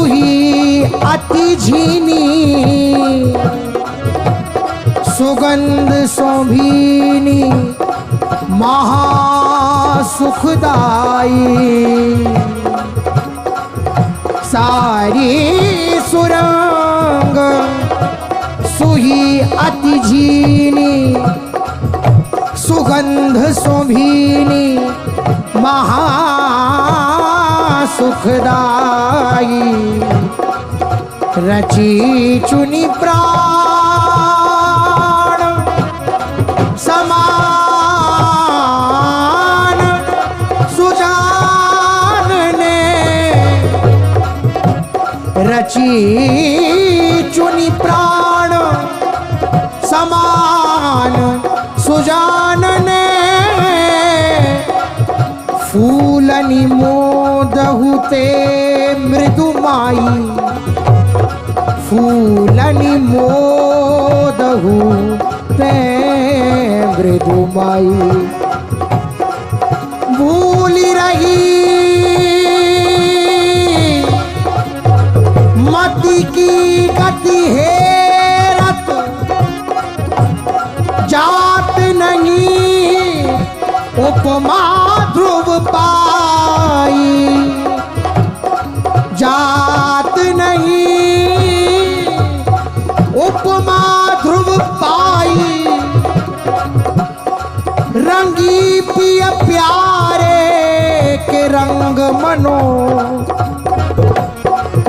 सुही अति झीनी सुगंध शोभीनी महासुखदाई सारी सुरंग सुही अति झीनी सुगंध शोभीनी महासुखदाई रची चुनी प्राण समान सुजान ने रची चुनी प्राण समान सुजान ने फूलनि मोदहुते मृदुमाई फूलनि मोदहुते मृदुमाई भूली रही मति की गति हेरत जात नहीं उपमा ध्रुव पाई जात नहीं उपमा ध्रुव पाई रंगी पिय प्यारे के रंग मनो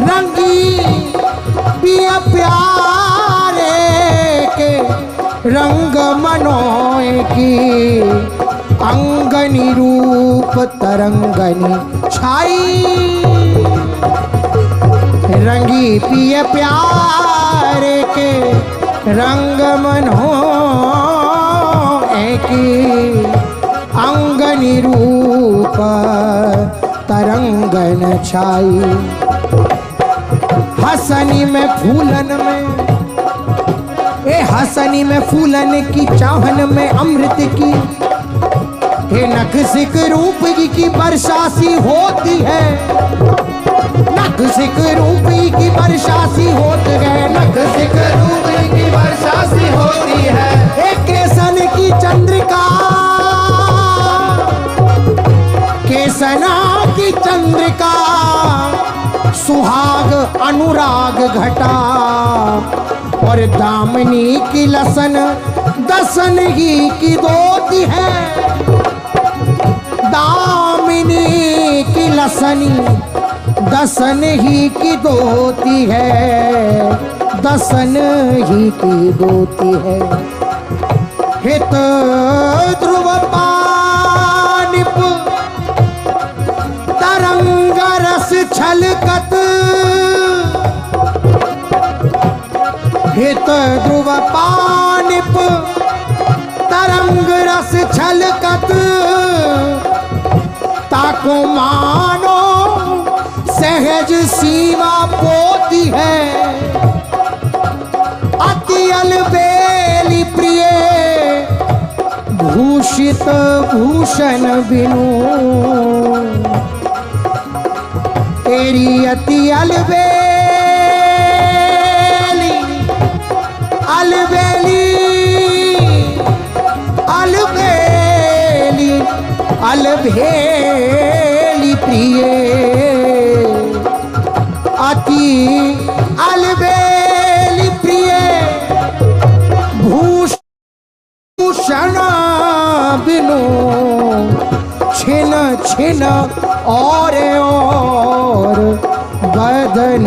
रंगी पिय प्यारे के रंग मनोय की अंगनी रूप तरंगनी छाई रंगी पिय प्यारे के रंग मनोय की अंगनी रूप तरंगन छाई हसनी में फूलन में ए हसनी में फूलन की चाहन में अमृत की हे नख सिक रूप की वर्षा सी होती है नख सिक रूप की वर्षा सी होती है नख सिक रूप की वर्षा सी होती है एक केसन की चंद्रिका केसना की चंद्रिका सुहाग अनुराग घटा और दामिनी की लसन दसन ही की दोती है दामिनी की लसनी दसन ही की दोती है दसन ही की दोती है हित ध्रुव पानिप तरंग रस छलकत हित ध्रुव पानिप तरंग रस छलकत ताको मानो सहज सीमा पोती है अति अलबेली प्रिय भूषित भूषण बिनु तेरी अति अलबेली अलबेली अलबेली अलबेली प्रिय अति अलबेली प्रिय भूषण बिनु छिन छिन और बदन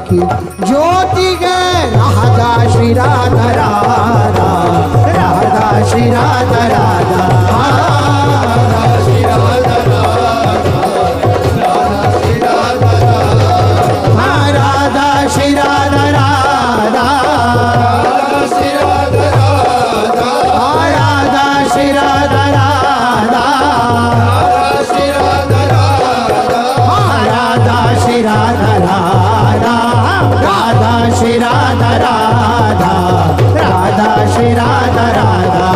की ज्योति गए राधा श्री राधा राधा राधा श्री राधा राधा राधा श्री राधा राधा श्री राधा राधा राधा श्री राधा राधा राधा श्री राधा राधा राधा श्री राधा राधा राधा श्री राधा राधा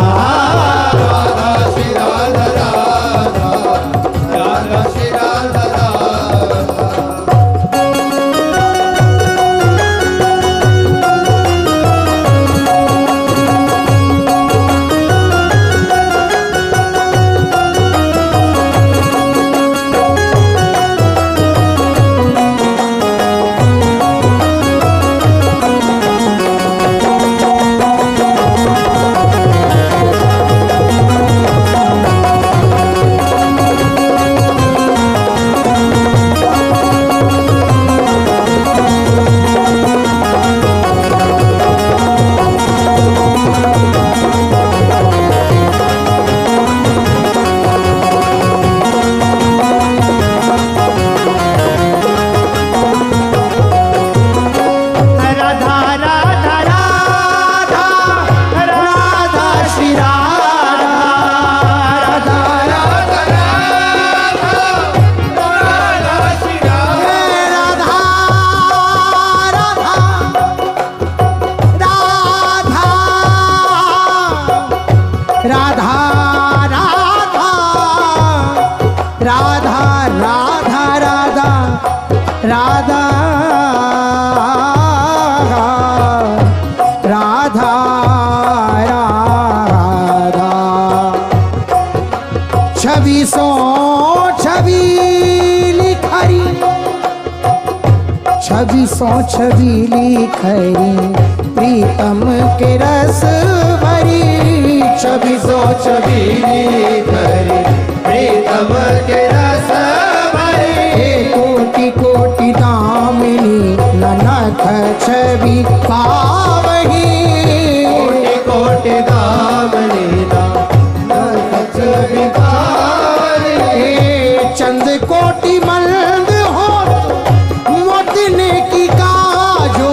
छवि सो छबीली खरी प्रीतम के रस भरी। छवि सो छबीली खरी प्रीतम के रस भरी। कोटि कोटि दामिनी ननख छवि पावही। कोटि कोटि दामिनी ननख छवि पावही। चंद कोटि मलंग हो मोतने की काजो।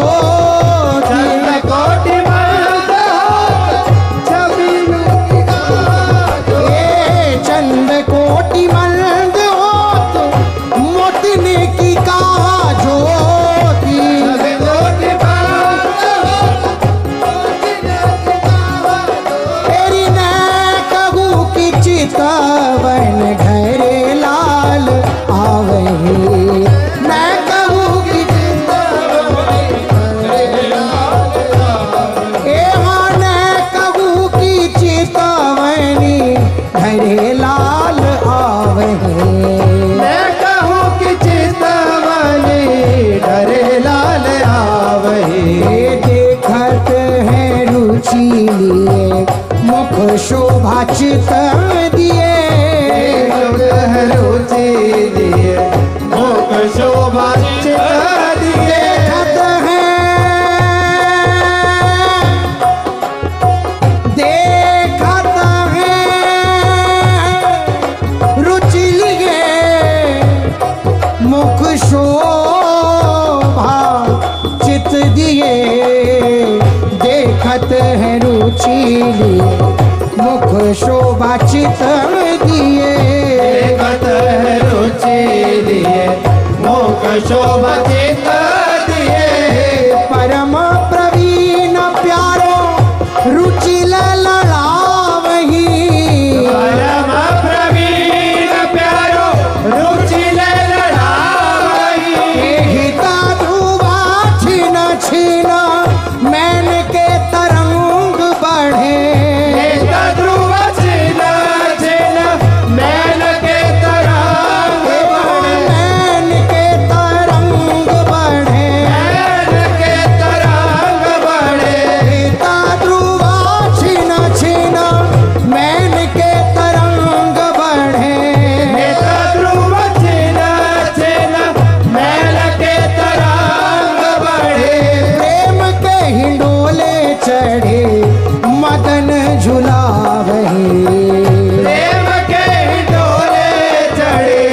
चंद कोटि मलंग हो छवि की काजो। चंद कोटि मलंग हो मोतने की काजो। तेरी न कहूँ की चितवन घरे लाल आवही। मैं कहूँ कि कहूँ कि चितवनी घरे लाल आवही। मैं कहूँ कि चितवनी घरे लाल आवही। देखत है रुचि लिए मुख शोभा चित दिए। रुचि दिए मुख शोभा चित दिए। देखत है रुचि लिए मुख शोभा चित दिए। देखत है रुचि लिए मुख शोभा चित दिए। देखत है रुचि लिए मुख शोभा चित दिए। परम प्रवीण प्यारो रुचि लड़ावही। परम प्रवीण प्यारो रुचि लड़ावही। हिता ध्रुवा छिन छिन मैन के तरंग बढ़े। चढ़े मदन झुलावही। प्रेम के डोले चढ़े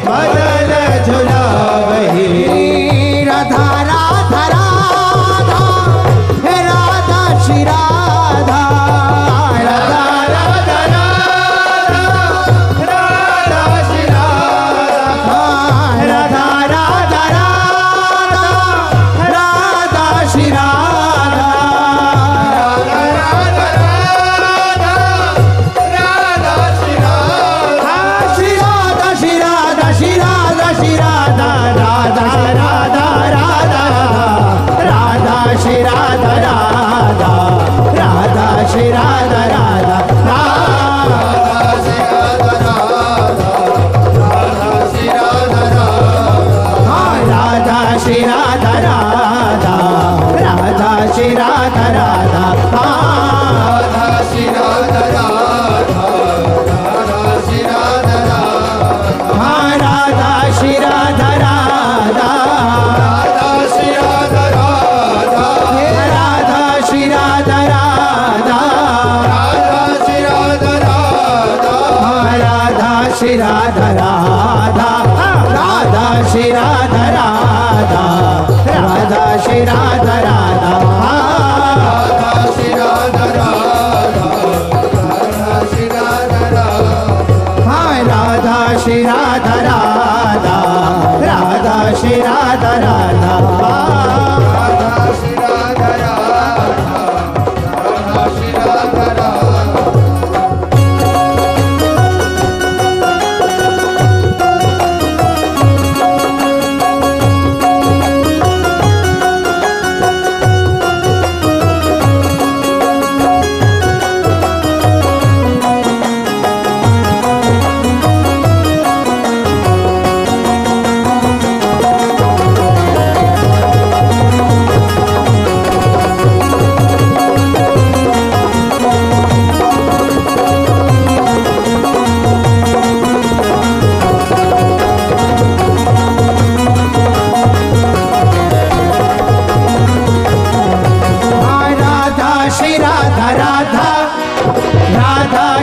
मदन झुलावही। राधा राधा राधा राधा श्री राधा। राधा राधा राधा राधा श्री राधा। राधा राधा राधा राधा श्री राधा। श्री राधा राधा राधा श्री राधा राधा राधा श्री राधा राधा राधा श्री राधा राधा राधा श्री राधा राधा। हाँ राधा श्री राधा राधा राधा श्री राधा राधा राधा श्री राधा राधा राधा श्री राधा राधा।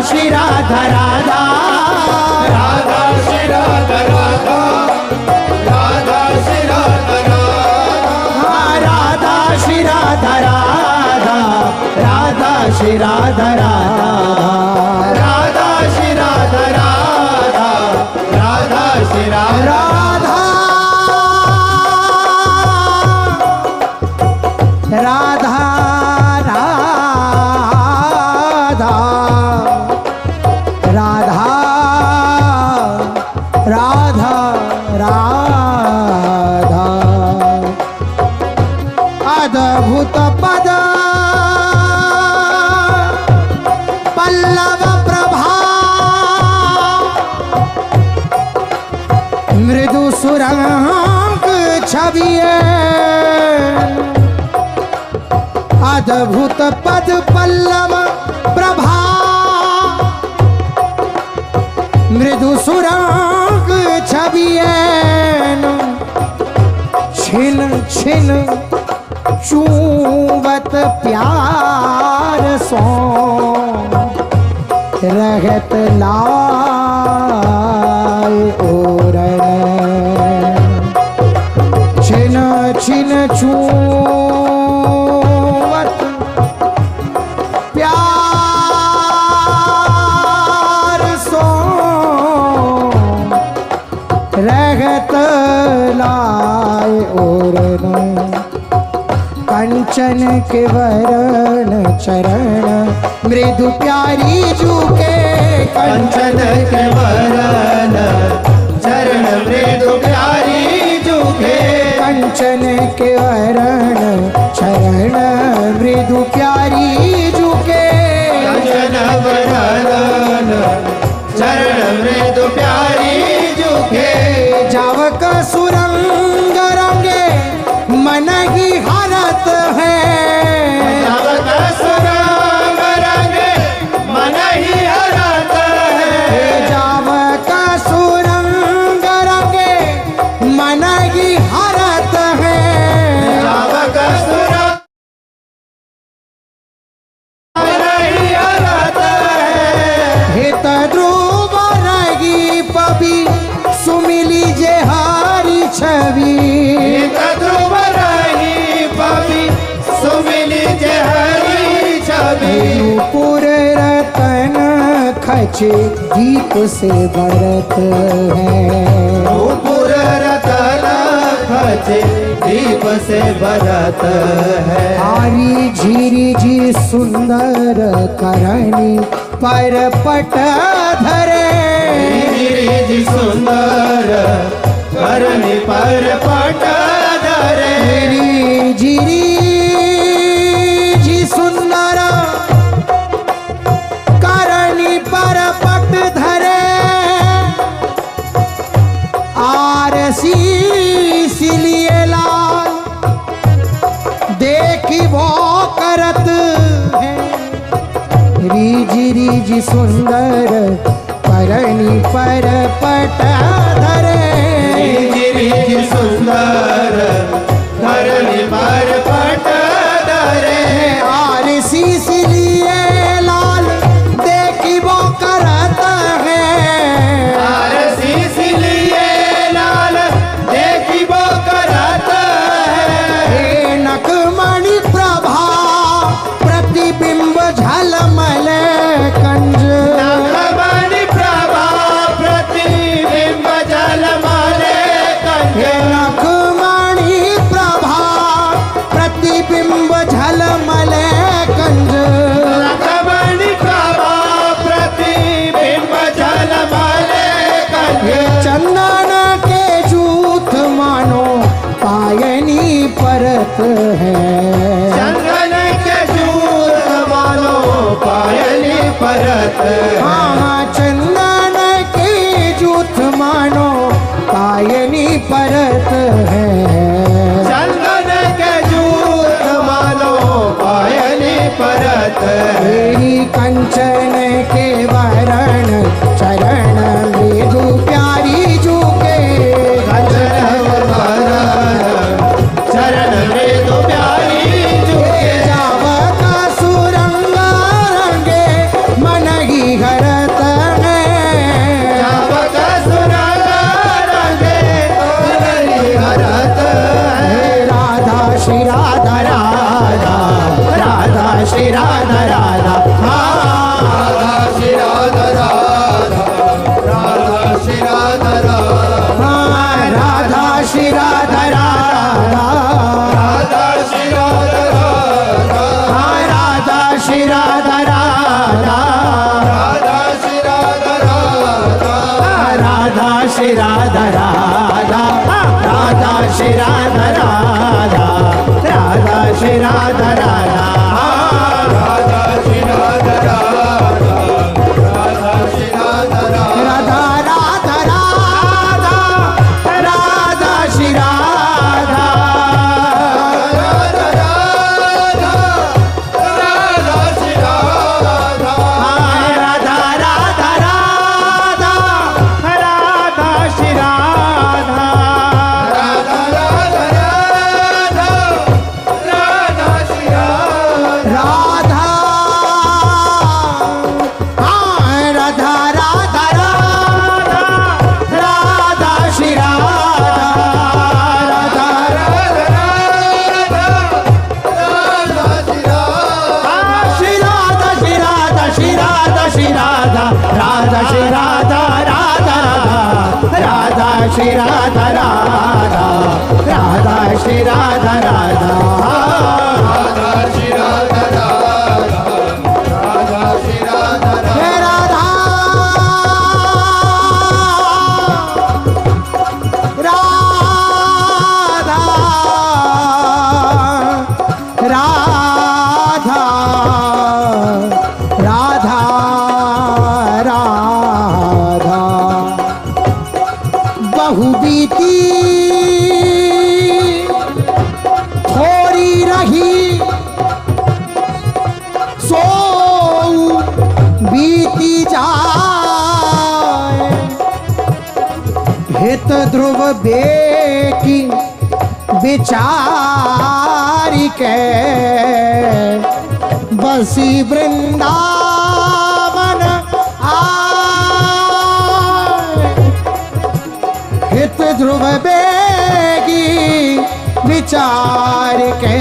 श्री राधा राधा राधा श्री राधा राधा राधा श्री राधा राधा राधा श्री राधा राधा राधा श्री राधा राधा राधा श्री राधा राधा राधा श्री राधा राधा राधा राधा राधा अद्भुत पद पल्लव प्रभा मृदु सुरंग छविए अद्भुत पद पल्लव प्रभा मृदु सुराग छविए छिन छिन चूवत प्यार सो रहत लाए ओरन छिन छिन चूवत प्यार सो रहत लाए ओरन कंचन के वरण चरण मृदु प्यारी जुके कंचन के वरण चरण मृदु प्यारी जुके कंचन के वरण चरण मृदु प्यारी जुके कंचन वरण चरण मृदु प्यारी जुके जावक सुरंग रंगे मन ही हरत है जावक सुरंग रंगे मन ही हरत है जावक सुरंग रंगे मन ही हरत है जावक सुरंग मन ही हरत है हित ध्रुव रही पबी सुमिली जे हारी छवि ध्रुव रही पवि सुमिली जे हरी छवि नूपुर रतन खचे दीप से बरत है नूपुर रतन खचे दीप से बरत है आरी झीरी जी सुंदर करणी पर पट धरे गिरिजी सुंदर करनी पर पट धरे झीरी जी सुंदर करणी पर पट धरे आरसी सिलिए लाल देखी वो करत है रीजी रीजी सुंदर करणी पर पट धरे गिरिजी सुंदर करनी पर पट धरे आरसी सिलिए लाल देखी वो करत है आरसी सिलिए लाल देखी वो करत है नखमणि प्रभा प्रतिबिंब झलमल कंज नखमणि प्रभा प्रतिबिंब झलमल कंज नखमणि प्रभा श्री राधा राधा राधा श्री राधा राधा राधा श्री राधा राधा राधा श्री राधा राधा राधा श्री राधा राधा राधा श्री राधा राधा राधा श्री राधा राधा राधा श्री राधा राधा राधा श्री राधा राधा राधा श्री राधा राधा राधा श्री राधा राधा राधा श्री राधा राधा राधा श्री राधा राधा राधा राधा राधा राधा श्री राधा राधा राधा राधा श्री राधा राधा राधा राधा राधा श्री राधा राधा राधा राधा राधा श्री राधा राधा राधा राधा राधा राधा श्री राधा राधा राधा राधा राधा श्री राधा श्री राधा श्री राधा श्री राधा श्री राधा राधा श्री राधा राधा राधा श्री राधा राधा राधा श्री राधा राधा राधा श्री राधा राधा राधा श्री राधा राधा हे राधा राधा राधा राधा राधा बहु बीती थोड़ी रही सो बीती जाए हित ध्रुव बेकी विचारी के बसी वृंदावन आए हित ध्रुव बेगी विचार के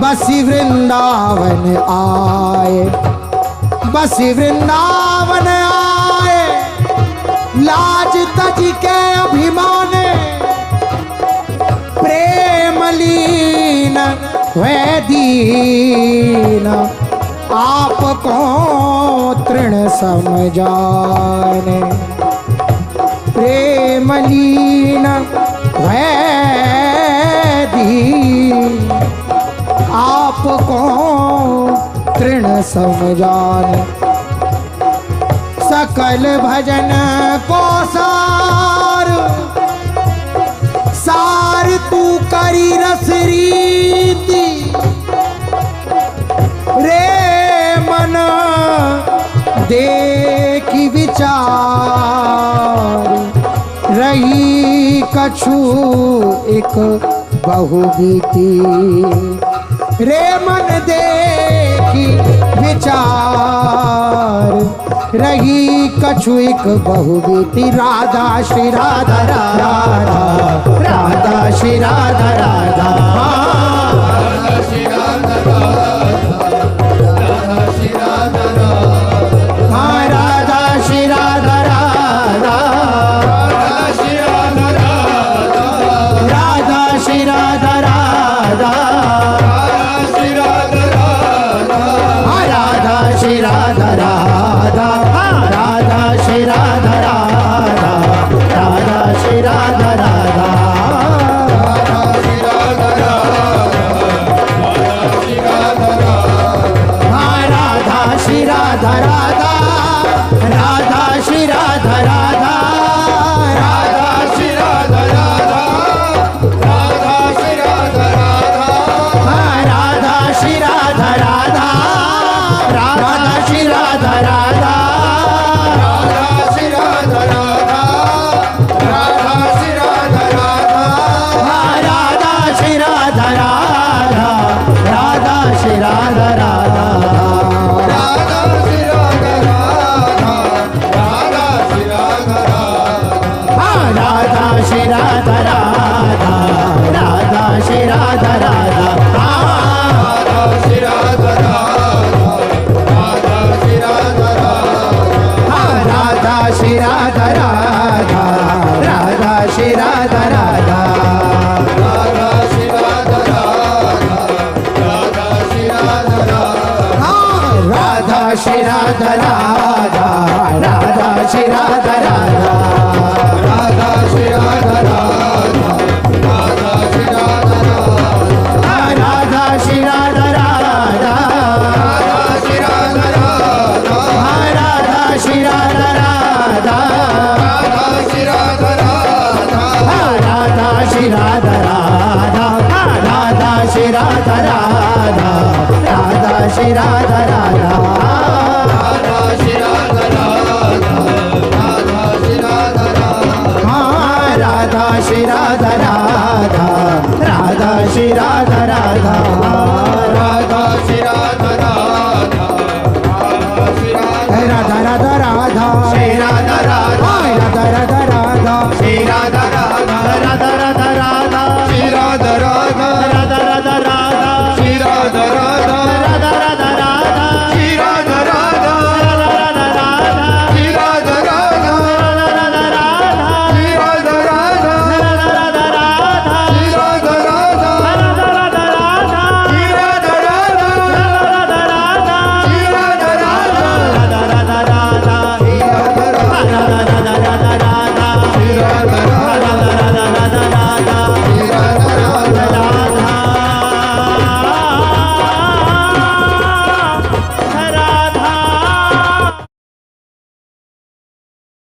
बसी वृंदावन आए बसी वृंदावन आए लाज तज के अभिमान प्रेम लीन वे दीन आपको तृण समझाने प्रेम लीन वे दीन आपको तृण समझाने सकल भजन को सार तू करी रस रीति रे मन देखी विचार रही कछु एक बहुबीती रे मन देखी विचार रही कछु एक बहुबीती राधा श्री राधा राधा राधा श्री राधा राधा राधा श्री राधा राधा श्री राधा राधा राधा श्री राधा राधा राधा श्री राधा राधा राधा श्री राधा राधा राधा श्री राधा राधा राधा श्री राधा राधा राधा श्री राधा राधा राधा श्री राधा राधा श्री राधा राधा राधा श्री राधा राधा राधा श्री राधा राधा राधा श्री राधा राधा राधा श्री राधा राधा राधा श्री राधा राधा राधा श्री राधा राधा राधा श्री राधा राधा राधा श्री राधा राधा राधा श्री राधा राधा राधा श्री राधा राधा राधा श्री राधा राधा राधा श्री राधा राधा राधा श्री राधा राधा राधा श्री राधा राधा श्री राधा राधा श्री राधा राधा राधा श्री राधा राधा राधा श्री राधा राधा श्री राधा राधा श्री राधा राधा राधा श्री राधा राधा राधा श्री राधा राधा श्री राधा राधा श्री राधा राधा राधा श्री राधा राधा राधा श्री राधा राधा राधा श्री राधा राधा राधा श्री राधा राधा राधा श्री राधा राधा राधा श्री राधा